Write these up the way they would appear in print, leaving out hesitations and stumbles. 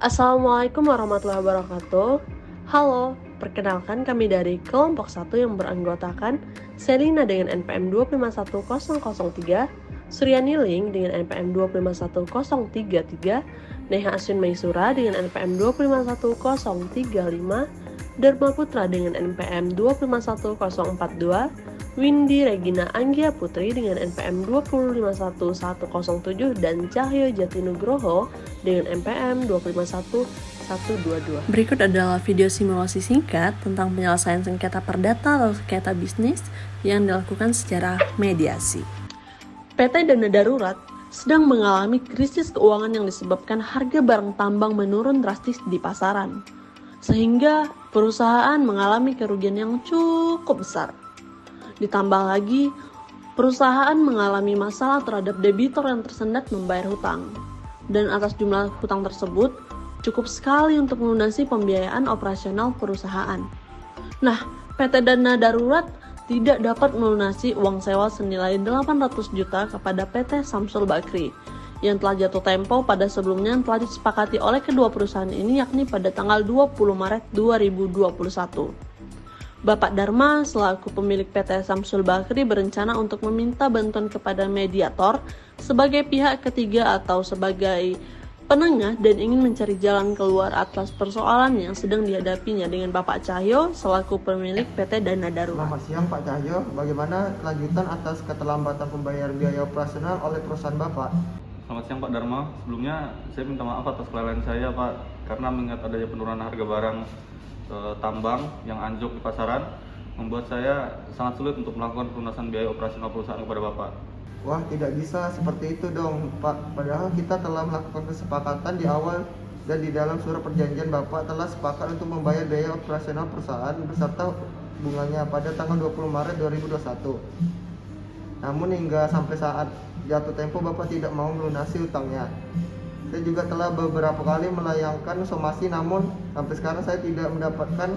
Assalamualaikum warahmatullahi wabarakatuh. Halo, perkenalkan kami dari kelompok 1 yang beranggotakan Selina dengan NPM 251003, Suryani Ling dengan NPM 251033, Neha Aswin Maisura dengan NPM 251035, Dharma Putra dengan NPM 251042, Windy Regina Anggia Putri dengan NPM 251107 dan Cahyo Jatinugroho dengan NPM 251122. Berikut adalah video simulasi singkat tentang penyelesaian sengketa perdata atau sengketa bisnis yang dilakukan secara mediasi. PT Dana Darurat sedang mengalami krisis keuangan yang disebabkan harga barang tambang menurun drastis di pasaran, sehingga perusahaan mengalami kerugian yang cukup besar. Ditambah lagi, perusahaan mengalami masalah terhadap debitur yang tersendat membayar hutang. Dan atas jumlah hutang tersebut, cukup sekali untuk melunasi pembiayaan operasional perusahaan. Nah, PT Dana Darurat tidak dapat melunasi uang sewa senilai 800 juta kepada PT Samsul Bakri yang telah jatuh tempo pada sebelumnya yang telah disepakati oleh kedua perusahaan ini, yakni pada tanggal 20 Maret 2021. Bapak Dharma selaku pemilik PT Samsul Bakri berencana untuk meminta bantuan kepada mediator sebagai pihak ketiga atau sebagai penengah dan ingin mencari jalan keluar atas persoalan yang sedang dihadapinya dengan Bapak Cahyo selaku pemilik PT Dana Darurat. Selamat siang Pak Cahyo, bagaimana kelanjutan atas keterlambatan pembayaran biaya operasional oleh perusahaan Bapak? Selamat siang Pak Dharma, sebelumnya saya minta maaf atas kelalaian saya Pak, karena mengingat adanya penurunan harga barang tambang yang anjlok di pasaran membuat saya sangat sulit untuk melakukan pelunasan biaya operasional perusahaan kepada Bapak. Wah, tidak bisa seperti itu dong Pak, padahal kita telah melakukan kesepakatan di awal dan di dalam surat perjanjian Bapak telah sepakat untuk membayar biaya operasional perusahaan beserta bunganya pada tanggal 20 Maret 2021. Namun hingga sampai saat jatuh tempo Bapak tidak mau melunasi utangnya. Saya juga telah beberapa kali melayangkan somasi, namun sampai sekarang saya tidak mendapatkan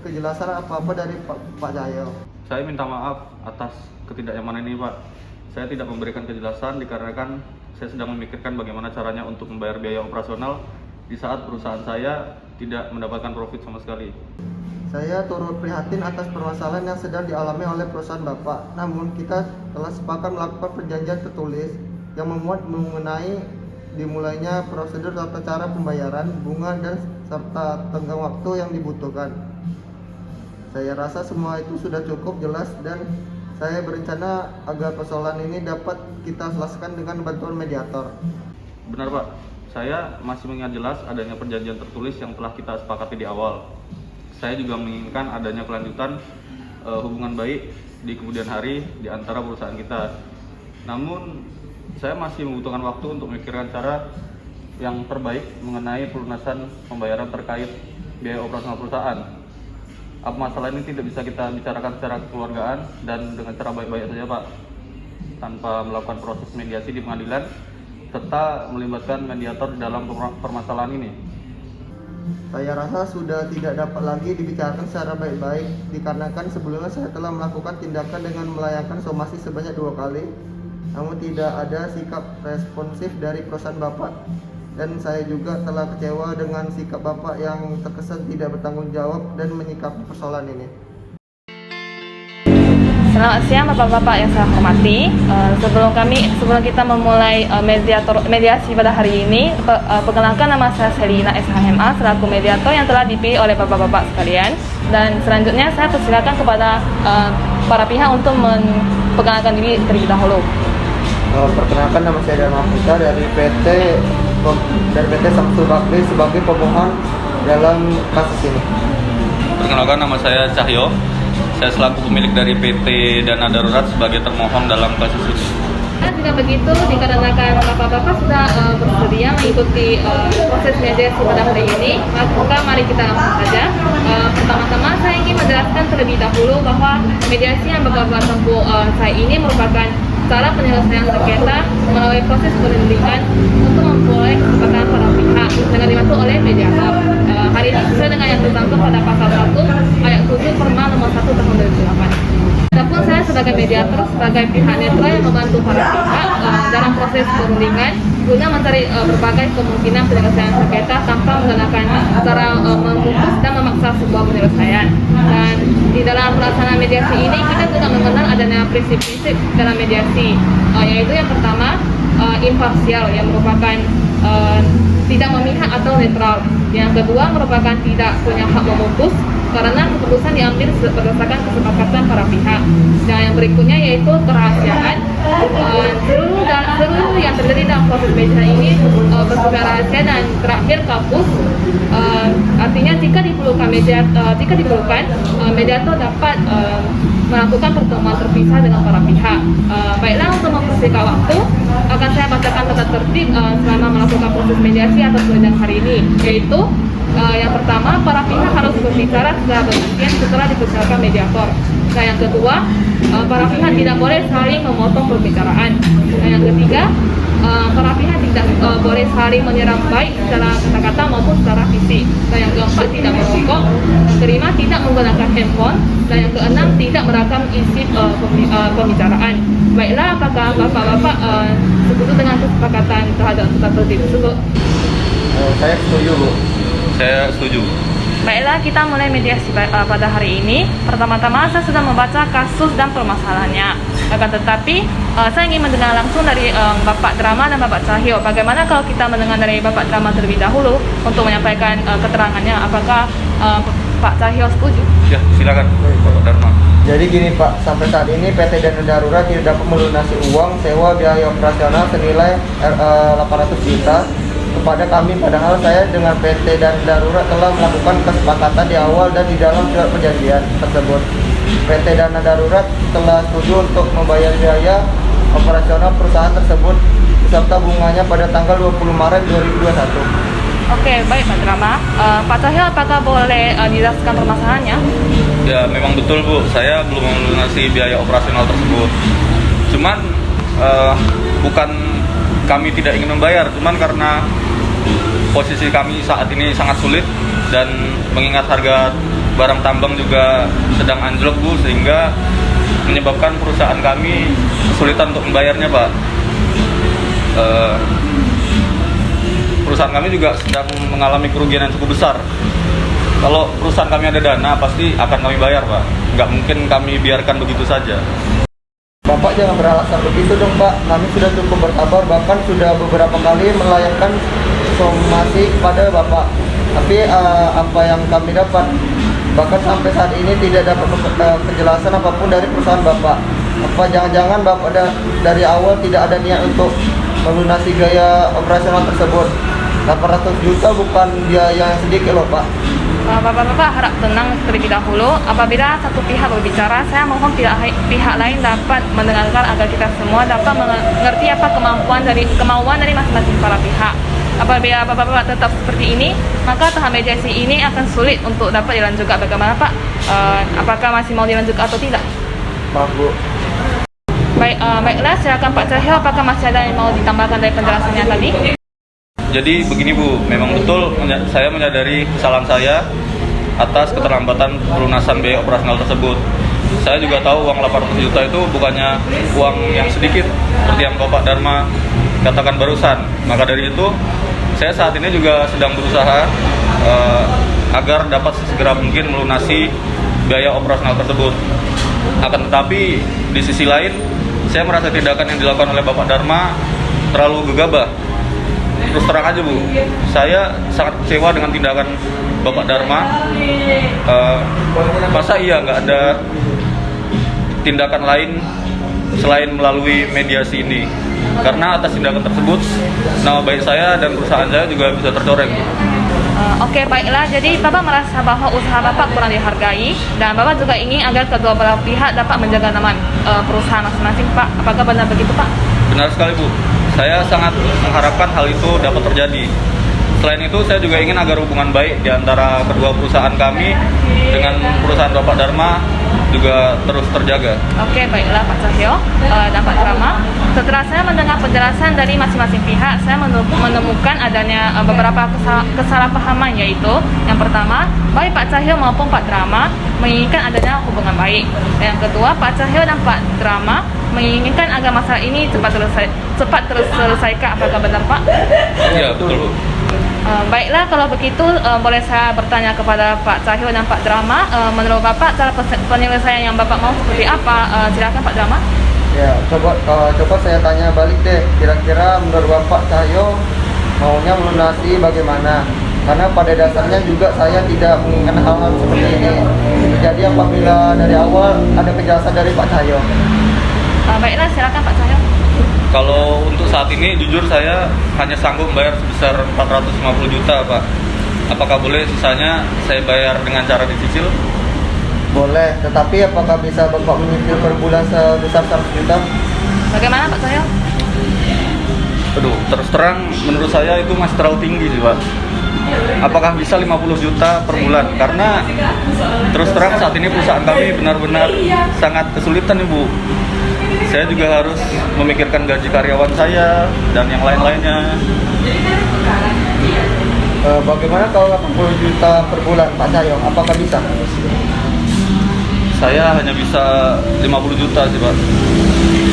kejelasan apa-apa dari Pak Cahyo. Saya minta maaf atas ketidaknyamanan ini Pak. Saya tidak memberikan kejelasan dikarenakan saya sedang memikirkan bagaimana caranya untuk membayar biaya operasional di saat perusahaan saya tidak mendapatkan profit sama sekali. Saya turut prihatin atas permasalahan yang sedang dialami oleh perusahaan Bapak. Namun kita telah sepakat melakukan perjanjian tertulis yang memuat mengenai dimulainya prosedur tata cara pembayaran, bunga dan serta tenggang waktu yang dibutuhkan. Saya rasa semua itu sudah cukup jelas dan saya berencana agar persoalan ini dapat kita selesaikan dengan bantuan mediator. Benar Pak, saya masih mengingat jelas adanya perjanjian tertulis yang telah kita sepakati di awal. Saya juga menginginkan adanya kelanjutan hubungan baik di kemudian hari di antara perusahaan kita. Namun saya masih membutuhkan waktu untuk memikirkan cara yang terbaik mengenai pelunasan pembayaran terkait biaya operasional perusahaan. Apa masalah ini tidak bisa kita bicarakan secara kekeluargaan dan dengan cara baik-baik saja Pak, tanpa melakukan proses mediasi di pengadilan serta melibatkan mediator dalam permasalahan ini? Saya rasa sudah tidak dapat lagi dibicarakan secara baik-baik dikarenakan sebelumnya saya telah melakukan tindakan dengan melayangkan somasi sebanyak 2 kali, namun tidak ada sikap responsif dari perusahaan Bapak, dan saya juga telah kecewa dengan sikap Bapak yang terkesan tidak bertanggung jawab dan menyikapi persoalan ini. Selamat siang Bapak-Bapak yang saya hormati. Sebelum kita memulai mediasi pada hari ini, perkenalkan nama saya Selina SHMA selaku mediator yang telah dipilih oleh Bapak-Bapak sekalian. Dan selanjutnya saya persilakan kepada para pihak untuk memperkenalkan diri terlebih dahulu. Perkenalkan, nama saya Dharma Putra dari PT Samsul Bakri sebagai pemohon dalam kasus ini. Perkenalkan, nama saya Cahyo. Saya selaku pemilik dari PT Dana Darurat sebagai termohon dalam kasus ini. Jika begitu, dikarenakan Bapak-Bapak sudah bersedia mengikuti proses mediasi pada hari ini, maka mari kita langsung saja. Pertama-tama saya ingin menjelaskan terlebih dahulu bahwa mediasi yang Bapak-Bapak tempuh saya ini merupakan cara penyelesaian sengketa melalui proses perundingan untuk memperoleh kesepakatan para pihak dengan dibantu oleh mediator. Hari ini sesuai dengan yang tercantum pada pasal 1 ayat 7 Perma nomor 1 tahun 2008. Adapun saya sebagai mediator, sebagai pihak netral yang membantu para pihak dalam proses perundingan guna mencari berbagai kemungkinan penyelesaian sengketa tanpa menggunakan cara memutus dan memaksa sebuah penyelesaian. Dan di dalam pelaksanaan mediasi ini kita juga mengenal adanya prinsip-prinsip dalam mediasi, yaitu yang pertama imparsial, yang merupakan tidak memihak atau netral. Yang kedua merupakan tidak punya hak memutus karena keputusan diambil berdasarkan kesepakatan para pihak. Dan yang berikutnya yaitu kerahasiaan. Seluruh yang terjadi dalam proses mediasi ini bersifat rahasia dan terakhir kapus. Artinya jika diperlukan mediator dapat melakukan pertemuan terpisah dengan para pihak. Baiklah, untuk mempersingkat waktu akan saya bacakan tata tertib selama melakukan proses mediasi atau sidang hari ini, yaitu yang pertama, para pihak harus berbicara secara bergantian setelah dipersilakan mediator. Dan yang kedua, para pihak tidak boleh saling memotong pembicaraan. Dan yang ketiga, para pihak tidak boleh saling menyerang baik secara kata-kata maupun secara fisik. Dan yang keempat, tidak merokok. Yang kelima, tidak menggunakan handphone. Dan yang keenam, tidak merekam isi pembicaraan. Baiklah, apakah bapak-bapak setuju dengan kesepakatan terhadap tata tertib tersebut? Saya setuju, Bu. Saya setuju. Baiklah, kita mulai mediasi pada hari ini. Pertama-tama saya sudah membaca kasus dan permasalahannya. Akan tetapi saya ingin mendengar langsung dari Bapak Drama dan Bapak Cahyo. Bagaimana kalau kita mendengar dari Bapak Drama terlebih dahulu untuk menyampaikan keterangannya? Apakah Pak Cahyo setuju? Ya, silakan Bapak Dharma. Jadi gini Pak, sampai saat ini PT Dana Darurat tidak dapat melunasi uang sewa biaya operasional senilai 800 juta kepada kami, padahal saya dengan PT Dana Darurat telah melakukan kesepakatan di awal dan di dalam surat perjanjian tersebut. PT Dana Darurat telah setuju untuk membayar biaya operasional perusahaan tersebut beserta bunganya pada tanggal 20 Maret 2021. Oke, baik Pak Drama. Pak Cahyo, apakah boleh dijelaskan permasalahannya? Ya, memang betul Bu, saya belum melunasi biaya operasional tersebut. Cuman bukan kami tidak ingin membayar, cuman karena posisi kami saat ini sangat sulit dan mengingat harga barang tambang juga sedang anjlok Bu, sehingga menyebabkan perusahaan kami kesulitan untuk membayarnya Pak. Perusahaan kami juga sedang mengalami kerugian yang cukup besar. Kalau perusahaan kami ada dana, pasti akan kami bayar Pak. Nggak mungkin kami biarkan begitu saja. Bapak jangan beralasan begitu dong Pak, kami sudah cukup bersabar, bahkan sudah beberapa kali melayangkan somasi kepada Bapak. Tapi apa yang kami dapat, bahkan sampai saat ini tidak dapat kejelasan apapun dari perusahaan Bapak. Apa jangan-jangan Bapak dari awal tidak ada niat untuk melunasi biaya operasional tersebut? 800 juta bukan biaya yang sedikit loh Pak. Bapak-bapak harap tenang terlebih dahulu. Apabila satu pihak berbicara, saya mohon pihak lain dapat mendengarkan agar kita semua dapat mengerti apa kemauan dari masing-masing para pihak. Apabila bapak-bapak tetap seperti ini, maka tahap mediasi ini akan sulit untuk dapat dilanjutkan. Bagaimana Pak? Apakah masih mau dilanjutkan atau tidak? Maaf Bu. Baiklah, silakan Pak Cahyo. Apakah masih ada yang mau ditambahkan dari penjelasannya tadi? Jadi begini Bu, memang betul saya menyadari kesalahan saya atas keterlambatan pelunasan biaya operasional tersebut. Saya juga tahu uang 800 juta itu bukannya uang yang sedikit seperti yang Bapak Dharma katakan barusan. Maka dari itu, saya saat ini juga sedang berusaha agar dapat segera mungkin melunasi biaya operasional tersebut. Akan tetapi di sisi lain, saya merasa tindakan yang dilakukan oleh Bapak Dharma terlalu gegabah. Terus terang aja Bu, saya sangat kecewa dengan tindakan Bapak Dharma. Masa iya nggak ada tindakan lain selain melalui mediasi ini? Karena atas tindakan tersebut, nama baik saya dan perusahaan saya juga bisa tercoreng. Oke, baiklah. Jadi Bapak merasa bahwa usaha Bapak kurang dihargai dan Bapak juga ingin agar kedua belah pihak dapat menjaga nama perusahaan masing-masing, Pak. Apakah benar begitu, Pak? Benar sekali Bu, saya sangat mengharapkan hal itu dapat terjadi. Selain itu, saya juga ingin agar hubungan baik di antara kedua perusahaan kami dengan perusahaan Bapak Dharma juga terus terjaga. Oke, baiklah Pak Cahyo dan Pak Drama. Setelah saya mendengar penjelasan dari masing-masing pihak, saya menemukan adanya beberapa kesalahpahaman, yaitu yang pertama, baik Pak Cahyo maupun Pak Drama menginginkan adanya hubungan baik. Yang kedua, Pak Cahyo dan Pak Drama menginginkan agar masalah ini cepat terselesaikan. Apakah benar Pak? Iya, betul Bu. Baiklah, kalau begitu boleh saya bertanya kepada Pak Cahyo dan Pak Drama. Menurut Bapak, cara penyelesaian yang Bapak mau seperti apa? Silakan Pak Drama. Ya, coba saya tanya balik deh. Kira-kira menurut Bapak Cahyo maunya melunasi bagaimana? Karena pada dasarnya juga saya tidak menginginkan hal-hal seperti ini. Jadi apabila dari awal ada penjelasan dari Pak Cahyo. Baiklah, silakan Pak Cahyo. Kalau untuk saat ini jujur saya hanya sanggup bayar sebesar 450 juta, Pak. Apakah boleh sisanya saya bayar dengan cara dicicil? Boleh, tetapi apakah bisa Bapak menyicil per bulan sebesar 100 juta? Bagaimana Pak Cahyo? Aduh, terus terang menurut saya itu masih terlalu tinggi sih, Pak. Apakah bisa 50 juta per bulan? Karena terus terang saat ini perusahaan kami benar-benar sangat kesulitan, Ibu. Saya juga harus memikirkan gaji karyawan saya dan yang lain-lainnya. Bagaimana kalau 80 juta per bulan, Pak Cahyo? Apakah bisa? Saya hanya bisa 50 juta sih, Pak.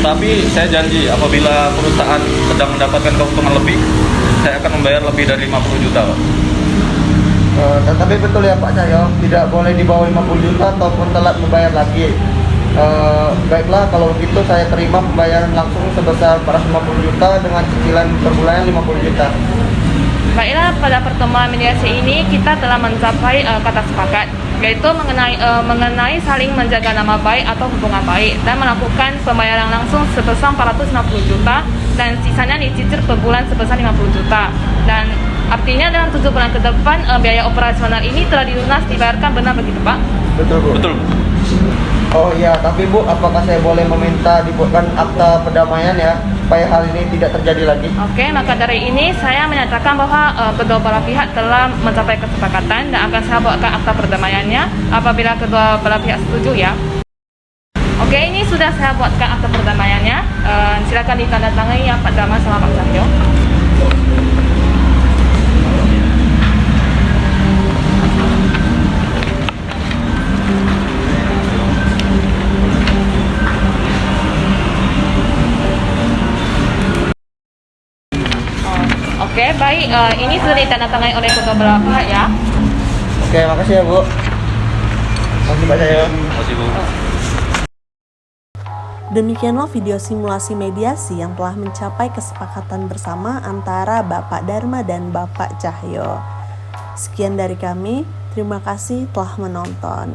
Tapi saya janji apabila perusahaan sedang mendapatkan keuntungan lebih, saya akan membayar lebih dari 50 juta, Pak. Tetapi betul ya Pak Cahyo, tidak boleh di bawah 50 juta ataupun telat membayar lagi. Baiklah, kalau begitu saya terima pembayaran langsung sebesar 450 juta dengan cicilan per bulannya 50 juta. Baiklah, pada pertemuan mediasi ini kita telah mencapai kata sepakat, yaitu mengenai saling menjaga nama baik atau hubungan baik dan melakukan pembayaran langsung sebesar 460 juta dan sisanya dicicil per bulan sebesar 50 juta. Dan artinya dalam 7 bulan ke depan biaya operasional ini telah dilunas dibayarkan, benar begitu Pak? Betul Bu. Betul. Oh iya, tapi Bu, apakah saya boleh meminta dibuatkan akta perdamaian ya, supaya hal ini tidak terjadi lagi? Oke, maka dari ini saya menyatakan bahwa kedua belah pihak telah mencapai kesepakatan dan akan saya buatkan akta perdamaiannya apabila kedua belah pihak setuju ya. Oke, ini sudah saya buatkan akta perdamaiannya. Silakan ditandatangani ya Pak Drama sama Pak Cahyo. Oke, baik. Ini sudah ditandatangani oleh kedua belah pihak ya. Oke, makasih ya Bu. Makasih Pak Cahyo. Makasih, Bu. Demikianlah video simulasi mediasi yang telah mencapai kesepakatan bersama antara Bapak Dharma dan Bapak Cahyo. Sekian dari kami, terima kasih telah menonton.